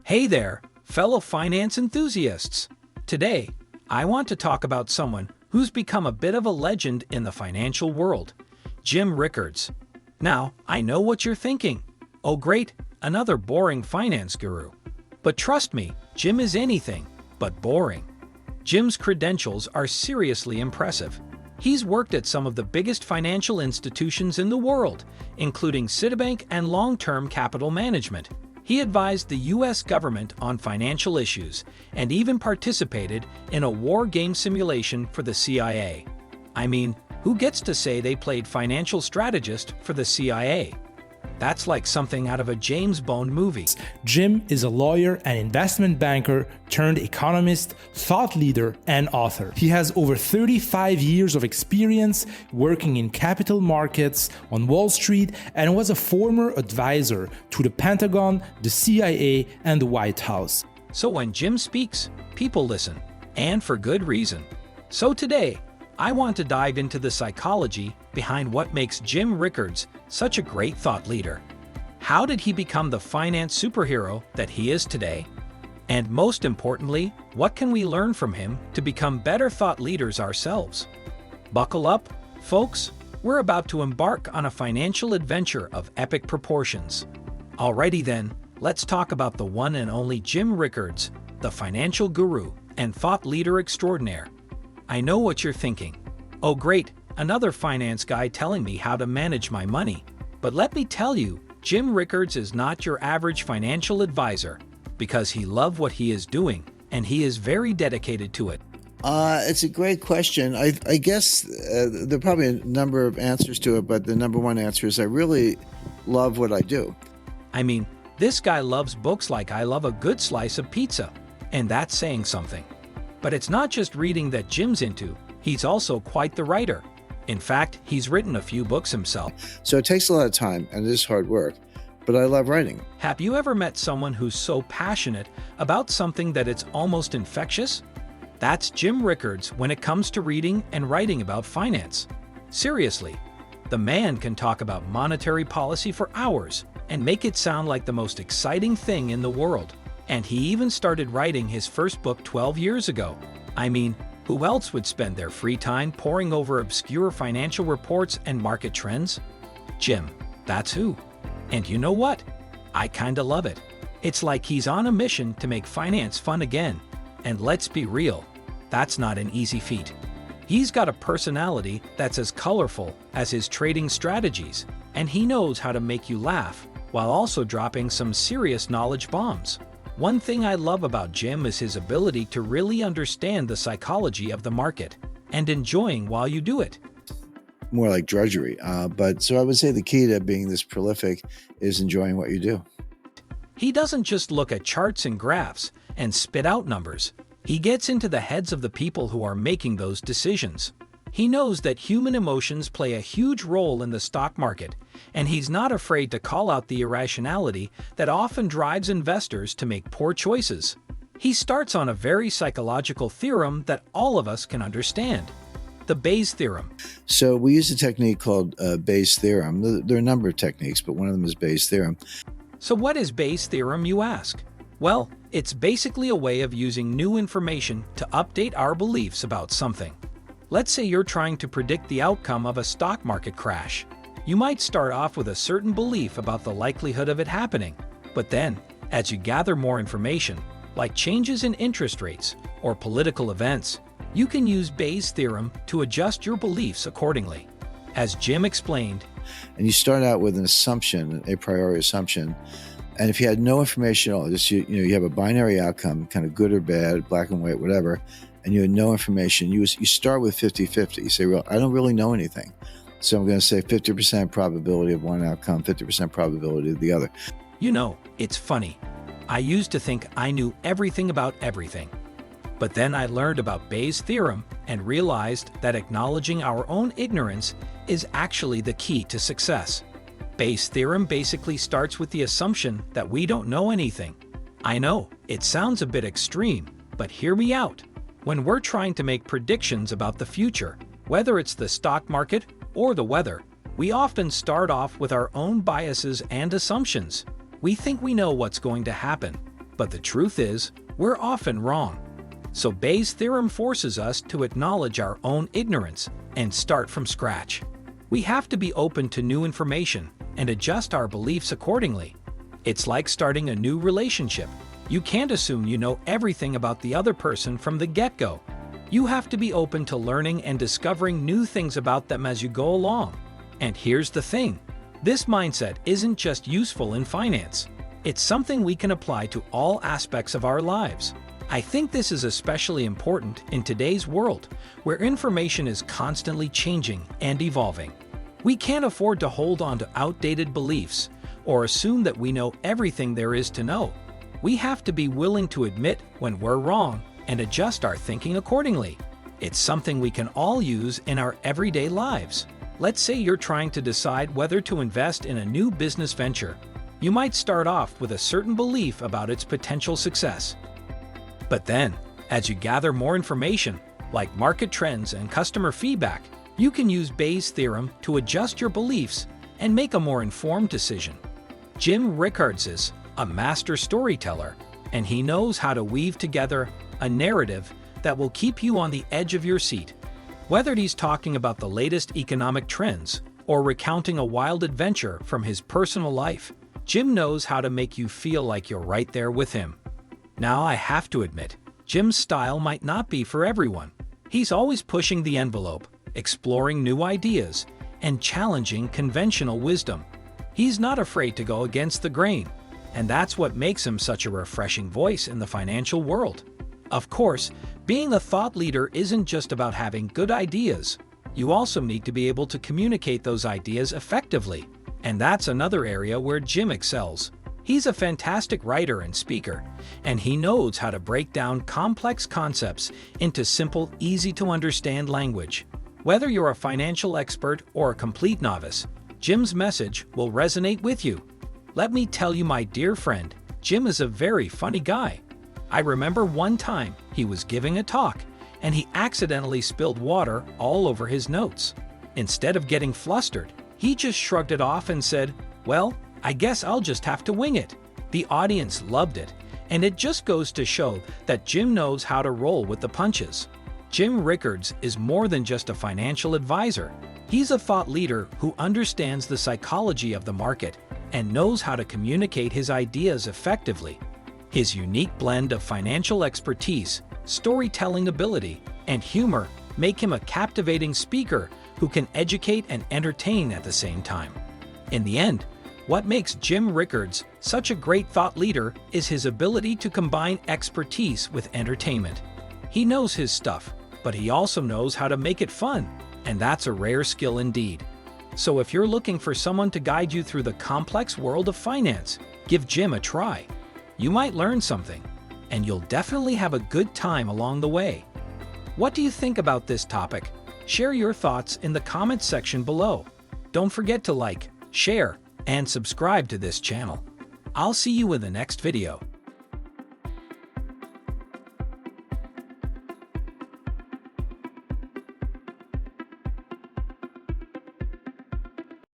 Hey there, fellow finance enthusiasts! Today, I want to talk about someone who's become a bit of a legend in the financial world, Jim Rickards. Now, I know what you're thinking. Oh great, another boring finance guru. But trust me, Jim is anything but boring. Jim's credentials are seriously impressive. He's worked at some of the biggest financial institutions in the world, including Citibank and Long-Term Capital Management. He advised the U.S. government on financial issues and even participated in a war game simulation for the CIA. I mean, who gets to say they played financial strategist for the CIA? That's like something out of a James Bond movie. Jim is a lawyer and investment banker turned economist, thought leader, and author. He has over 35 years of experience working in capital markets on Wall Street and was a former advisor to the Pentagon, the CIA, and the White House. So when Jim speaks, people listen, and for good reason. So today, I want to dive into the psychology behind what makes Jim Rickards such a great thought leader. How did he become the finance superhero that he is today? And most importantly, what can we learn from him to become better thought leaders ourselves? Buckle up, folks. We're about to embark on a financial adventure of epic proportions. Alrighty then, let's talk about the one and only Jim Rickards, the financial guru and thought leader extraordinaire. I know what you're thinking. Oh great, another finance guy telling me how to manage my money. But let me tell you, Jim Rickards is not your average financial advisor because he loves what he is doing and he is very dedicated to it. It's a great question. I guess there are probably a number of answers to it, but the number one answer is I really love what I do. I mean, this guy loves books like I love a good slice of pizza, and that's saying something. But it's not just reading that Jim's into, he's also quite the writer. In fact, he's written a few books himself. So it takes a lot of time and it is hard work, but I love writing. Have you ever met someone who's so passionate about something that it's almost infectious? That's Jim Rickards when it comes to reading and writing about finance. Seriously, the man can talk about monetary policy for hours and make it sound like the most exciting thing in the world. And he even started writing his first book 12 years ago. I mean, who else would spend their free time poring over obscure financial reports and market trends? Jim, that's who. And you know what? I kinda love it. It's like he's on a mission to make finance fun again. And let's be real, that's not an easy feat. He's got a personality that's as colorful as his trading strategies, and he knows how to make you laugh while also dropping some serious knowledge bombs. One thing I love about Jim is his ability to really understand the psychology of the market and enjoying while you do it. More like drudgery. But so I would say the key to being this prolific is enjoying what you do. He doesn't just look at charts and graphs and spit out numbers. He gets into the heads of the people who are making those decisions. He knows that human emotions play a huge role in the stock market, and he's not afraid to call out the irrationality that often drives investors to make poor choices. He starts on a very psychological theorem that all of us can understand, the Bayes theorem. So we use a technique called Bayes theorem. There are a number of techniques, but one of them is Bayes theorem. So what is Bayes theorem, you ask? Well, it's basically a way of using new information to update our beliefs about something. Let's say you're trying to predict the outcome of a stock market crash. You might start off with a certain belief about the likelihood of it happening, but then, as you gather more information, like changes in interest rates or political events, you can use Bayes' theorem to adjust your beliefs accordingly. As Jim explained, and you start out with an assumption, a priori assumption, and if you had no information at all, just you have a binary outcome, kind of good or bad, black and white, whatever, and you had no information, you start with 50-50. You say, well, I don't really know anything. So I'm going to say 50% probability of one outcome, 50% probability of the other. You know, it's funny. I used to think I knew everything about everything. But then I learned about Bayes' theorem and realized that acknowledging our own ignorance is actually the key to success. Bayes' theorem basically starts with the assumption that we don't know anything. I know, it sounds a bit extreme, but hear me out. When we're trying to make predictions about the future, whether it's the stock market or the weather, we often start off with our own biases and assumptions. We think we know what's going to happen. But the truth is, we're often wrong. So Bayes' theorem forces us to acknowledge our own ignorance and start from scratch. We have to be open to new information and adjust our beliefs accordingly. It's like starting a new relationship. You can't assume you know everything about the other person from the get-go. You have to be open to learning and discovering new things about them as you go along. And here's the thing. This mindset isn't just useful in finance. It's something we can apply to all aspects of our lives. I think this is especially important in today's world, where information is constantly changing and evolving. We can't afford to hold on to outdated beliefs or assume that we know everything there is to know. We have to be willing to admit when we're wrong and adjust our thinking accordingly. It's something we can all use in our everyday lives. Let's say you're trying to decide whether to invest in a new business venture. You might start off with a certain belief about its potential success. But then, as you gather more information, like market trends and customer feedback, you can use Bayes' theorem to adjust your beliefs and make a more informed decision. Jim Rickards is a master storyteller, and he knows how to weave together a narrative that will keep you on the edge of your seat. Whether he's talking about the latest economic trends or recounting a wild adventure from his personal life, Jim knows how to make you feel like you're right there with him. Now, I have to admit, Jim's style might not be for everyone. He's always pushing the envelope, exploring new ideas, and challenging conventional wisdom. He's not afraid to go against the grain, and that's what makes him such a refreshing voice in the financial world. Of course, being a thought leader isn't just about having good ideas. You also need to be able to communicate those ideas effectively, and that's another area where Jim excels. He's a fantastic writer and speaker, and he knows how to break down complex concepts into simple, easy-to-understand language. Whether you're a financial expert or a complete novice, Jim's message will resonate with you. Let me tell you, my dear friend, Jim is a very funny guy. I remember one time he was giving a talk, and he accidentally spilled water all over his notes. Instead of getting flustered, he just shrugged it off and said, "Well, I guess I'll just have to wing it." The audience loved it, and it just goes to show that Jim knows how to roll with the punches. Jim Rickards is more than just a financial advisor. He's a thought leader who understands the psychology of the market and knows how to communicate his ideas effectively. His unique blend of financial expertise, storytelling ability, and humor make him a captivating speaker who can educate and entertain at the same time. In the end, what makes Jim Rickards such a great thought leader is his ability to combine expertise with entertainment. He knows his stuff, but he also knows how to make it fun, and that's a rare skill indeed. So if you're looking for someone to guide you through the complex world of finance, give Jim a try. You might learn something, and you'll definitely have a good time along the way. What do you think about this topic? Share your thoughts in the comments section below. Don't forget to like, share, and subscribe to this channel. I'll see you in the next video.